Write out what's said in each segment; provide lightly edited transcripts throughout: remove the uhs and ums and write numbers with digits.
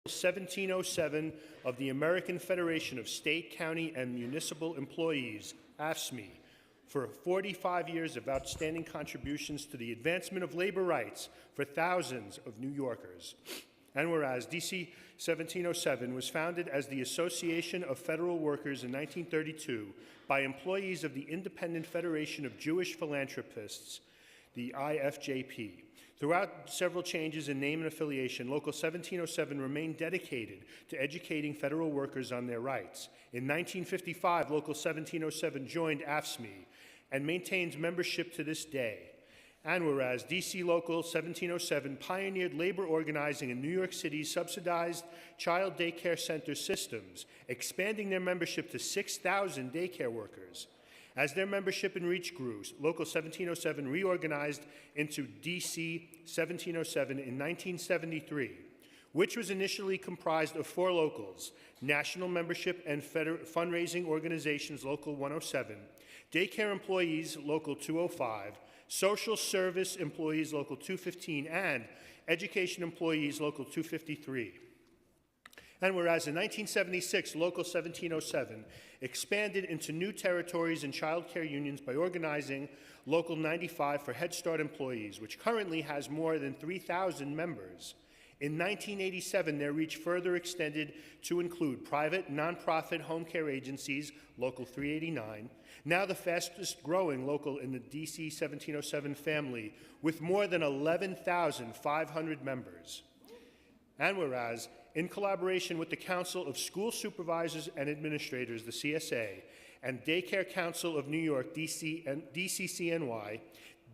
1707 of the American Federation of State, County, and Municipal Employees, AFSCME, for 45 years of outstanding contributions to the advancement of labor rights for thousands of New Yorkers. And whereas DC 1707 was founded as the Association of Federal Workers in 1932 by employees of the Independent Federation of Jewish Philanthropists, the IFJP. Throughout several changes in name and affiliation, Local 1707 remained dedicated to educating federal workers on their rights. In 1955, Local 1707 joined AFSCME and maintains membership to this day. And whereas DC Local 1707 pioneered labor organizing in New York City's subsidized child daycare center systems, expanding their membership to 6,000 daycare workers. As their membership and reach grew, Local 1707 reorganized into DC 1707 in 1973, which was initially comprised of 4 locals: National Membership and Fundraising Organizations Local 107, Daycare Employees Local 205, Social Service Employees Local 215, and Education Employees Local 253. And whereas in 1976, Local 1707 expanded into new territories and child care unions by organizing Local 95 for Head Start employees, which currently has more than 3,000 members. In 1987, their reach further extended to include private, nonprofit home care agencies, Local 389, now the fastest growing local in the DC 1707 family, with more than 11,500 members. And whereas, in collaboration with the Council of School Supervisors and Administrators, the CSA, and Daycare Council of New York, DCCNY,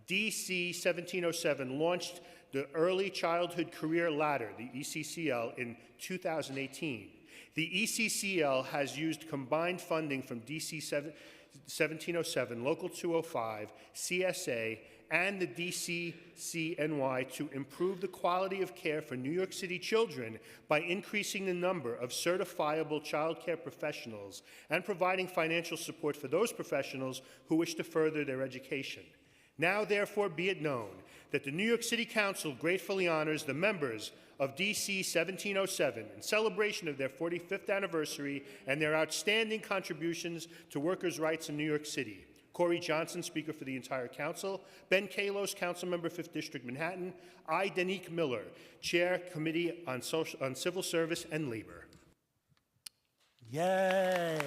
DC 1707 launched the Early Childhood Career Ladder, the ECCL, in 2018. The ECCL has used combined funding from DC 1707, Local 205, CSA, and the DCCNY to improve the quality of care for New York City children by increasing the number of certifiable child care professionals and providing financial support for those professionals who wish to further their education. Now, therefore, be it known that the New York City Council gratefully honors the members of DC 1707 in celebration of their 45th anniversary and their outstanding contributions to workers' rights in New York City. Corey Johnson, Speaker for the entire Council; Ben Kalos, Councilmember, 5th District, Manhattan; I, Nycc Miller, Chair, Committee on Civil Service and Labor. Yay!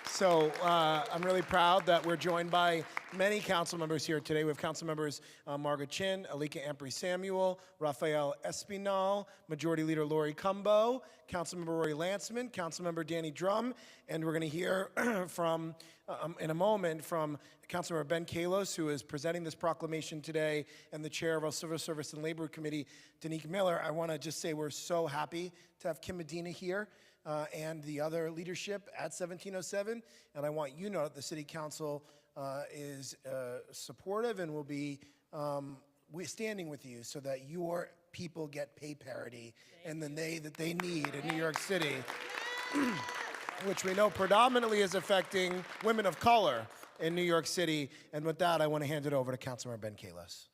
So I'm really proud that we're joined by many council members here today. We have council members Margaret Chin, Alika Ampry-Samuel, Rafael Espinal, Majority Leader Lori Cumbo, Councilmember Rory Lanceman, Councilmember Danny Drum, and we're going to hear from, in a moment, from Councilmember Ben Kalos, who is presenting this proclamation today, and the chair of our Civil Service and Labor Committee, Nycc Miller. I want to just say we're so happy to have Kim Medina here. And the other leadership at 1707, and I want you to know that the City Council is supportive and will be standing with you so that your people get pay parity and the pay that they need in New York City, which we know predominantly is affecting women of color in New York City. And with that, I want to hand it over to Councilmember Ben Kalos.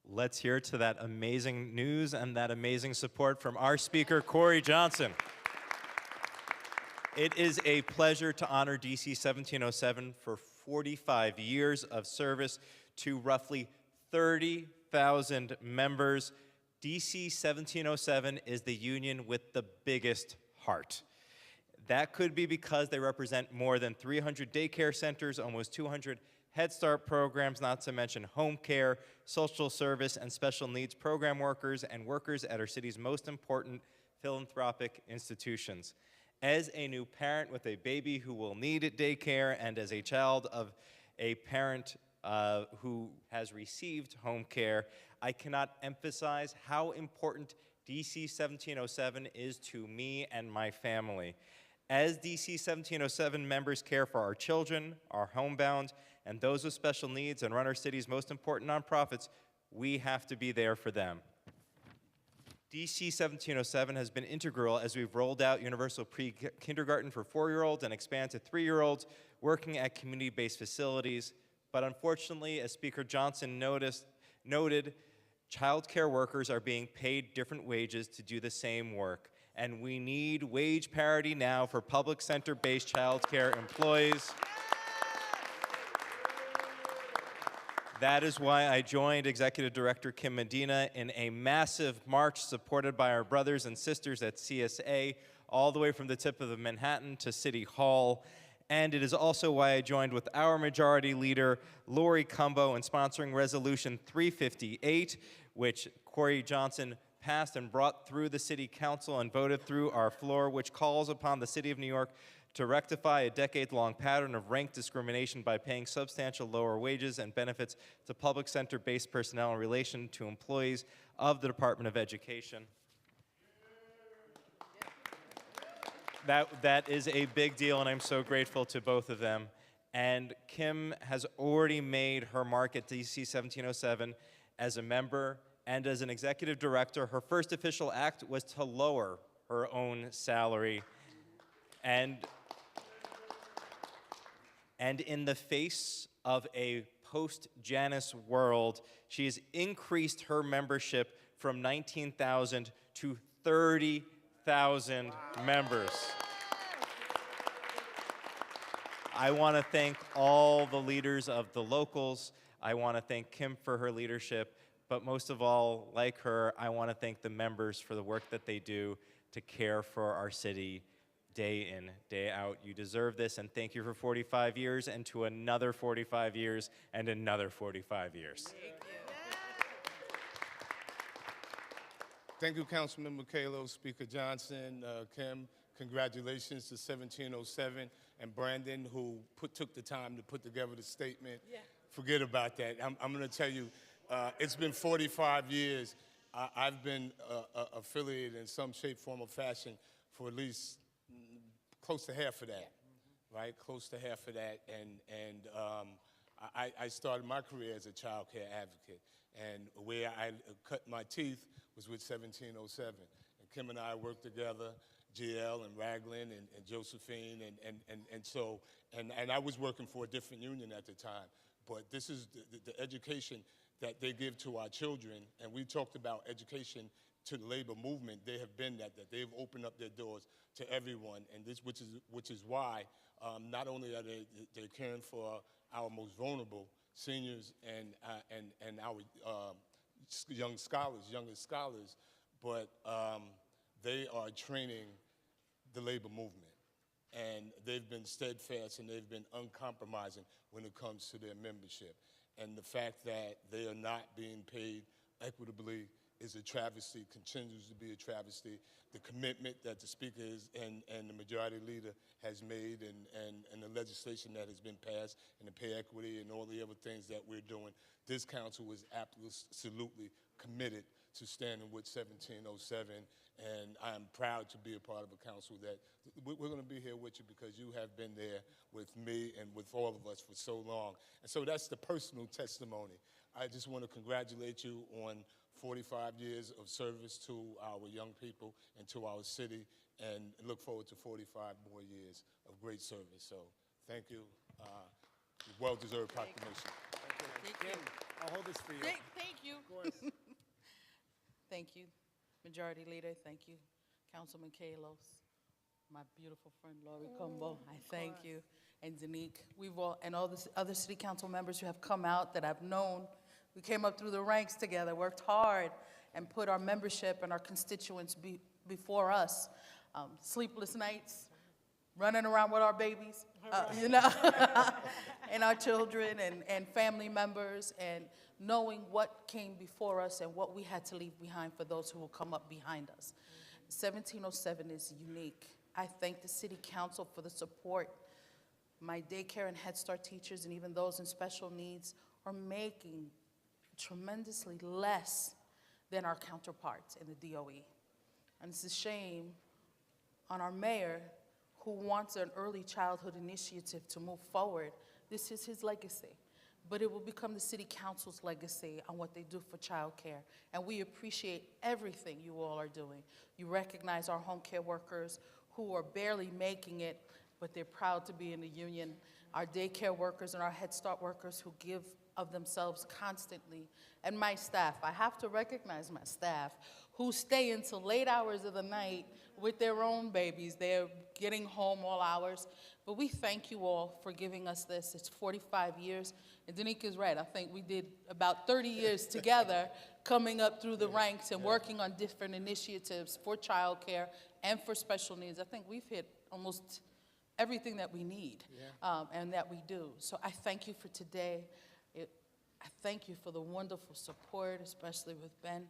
Let's hear to that amazing news and that amazing support from our Speaker, Corey Johnson. It is a pleasure to honor DC 1707 for 45 years of service to roughly 30,000 members. DC 1707 is the union with the biggest heart. That could be because they represent more than 300 daycare centers, almost 200 Head Start programs, not to mention home care, social service, and special needs program workers and workers at our city's most important philanthropic institutions. As a new parent with a baby who will need daycare, and as a child of a parent who has received home care, I cannot emphasize how important DC 1707 is to me and my family. As DC 1707 members care for our children, our homebound, and those with special needs, and run our city's most important nonprofits, we have to be there for them. DC 1707 has been integral as we've rolled out universal pre-kindergarten for 4-year-olds and expand to 3-year-olds working at community-based facilities. But unfortunately, as Speaker Johnson noted, child care workers are being paid different wages to do the same work. and we need wage parity now for public center-based childcare employees. That is why I joined Executive Director Kim Medina in a massive march supported by our brothers and sisters at CSA, all the way from the tip of the Manhattan to City Hall. And it is also why I joined with our Majority Leader, Lori Cumbo, in sponsoring Resolution 358, which Corey Johnson passed and brought through the City Council and voted through our floor, which calls upon the City of New York to rectify a decade-long pattern of rank discrimination by paying substantial lower wages and benefits to public center-based personnel in relation to employees of the Department of Education. That is a big deal, and I'm so grateful to both of them. And Kim has already made her mark at DC 1707 as a member and as an executive director. Her first official act was to lower her own salary. And in the face of a post-Janus world, she has increased her membership from 19,000 to 30,000 members. I want to thank all the leaders of the locals. I want to thank Kim for her leadership. But most of all, like her, I want to thank the members for the work that they do to care for our city day in, day out. You deserve this, and thank you for 45 years, and to another 45 years, and another 45 years. Thank you, Councilman Michaelo, Speaker Johnson, Kim. Congratulations to 1707 and Brandon, who took the time to put together the statement. Yeah. Forget about that. I'm going to tell you, it's been 45 years. I've been affiliated in some shape, form, or fashion for at least close to half of that, right? Close to half of that. And I started my career as a child care advocate. And where I cut my teeth was with 1707. And Kim and I worked together, GL and Raglan and Josephine. And I was working for a different union at the time. But this is the education that they give to our children. And we talked about education to the labor movement. They have been that they've opened up their doors to everyone, and this, which is why not only are they're caring for our most vulnerable seniors and our youngest scholars, but they are training the labor movement, and they've been steadfast and they've been uncompromising when it comes to their membership, and the fact that they are not being paid equitably is a travesty, continues to be a travesty. The commitment that the Speaker and the Majority Leader has made and the legislation that has been passed and the pay equity and all the other things that we're doing, this council is absolutely committed to standing with 1707, and I'm proud to be a part of a council that we're going to be here with you because you have been there with me and with all of us for so long. And so that's the personal testimony. I just want to congratulate you on 45 years of service to our young people and to our city, and look forward to 45 more years of great service. So thank you. Well-deserved proclamation. Thank you. I'll hold this for you. Thank you. Of course. Thank you, Majority Leader. Thank you, Councilman Kalos, my beautiful friend Lori Cumbo. I thank you, and Danique. And all the other city council members who have come out that I've known. We came up through the ranks together, worked hard, and put our membership and our constituents before us. Sleepless nights, running around with our babies, and our children and family members, and knowing what came before us and what we had to leave behind for those who will come up behind us. 1707 is unique. I thank the City Council for the support. My daycare and Head Start teachers and even those in special needs are making tremendously less than our counterparts in the DOE. And it's a shame on our mayor, who wants an early childhood initiative to move forward. This is his legacy, but it will become the City Council's legacy on what they do for childcare. And we appreciate everything you all are doing. You recognize our home care workers who are barely making it, but they're proud to be in the union. Our daycare workers and our Head Start workers who give of themselves constantly. And my staff, I have to recognize my staff, who stay until late hours of the night with their own babies. They're getting home all hours. But we thank you all for giving us this. It's 45 years. And Danica is right. I think we did about 30 years together coming up through the ranks and working on different initiatives for childcare and for special needs. I think we've hit almost everything that we need and that we do. So I thank you for today. I thank you for the wonderful support, especially with Ben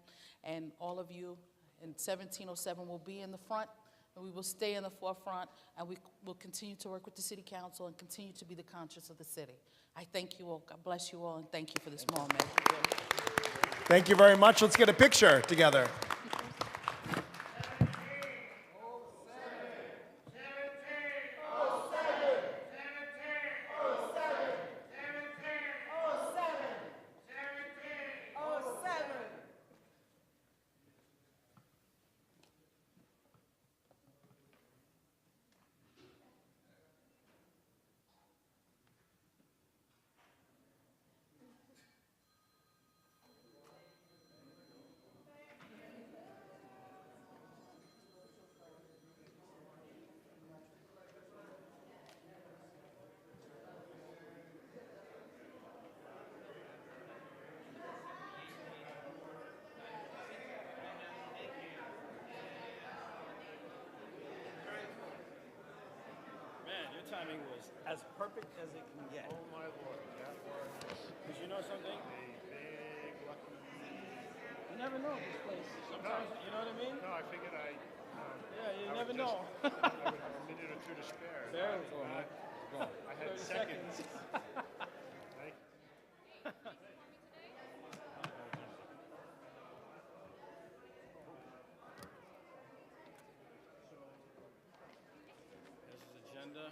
and all of you. And 1707 will be in the front, and we will stay in the forefront, and we will continue to work with the city council and continue to be the conscience of the city. I thank you all. God bless you all, and thank you for this moment. Thank you very much. Let's get a picture together. Your timing was as perfect as it can get. Oh, my Lord, that was Because you know something? a big lucky. You never know this place. Sometimes, you know what I mean? No, I figured Yeah, you I never would know. I would have a minute or two to spare. Barely. I had 30 seconds. Thank This is agenda.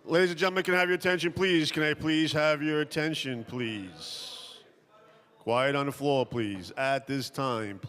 Ladies and gentlemen, can I have your attention, please? Can I please have your attention, please? Quiet on the floor, please, at this time.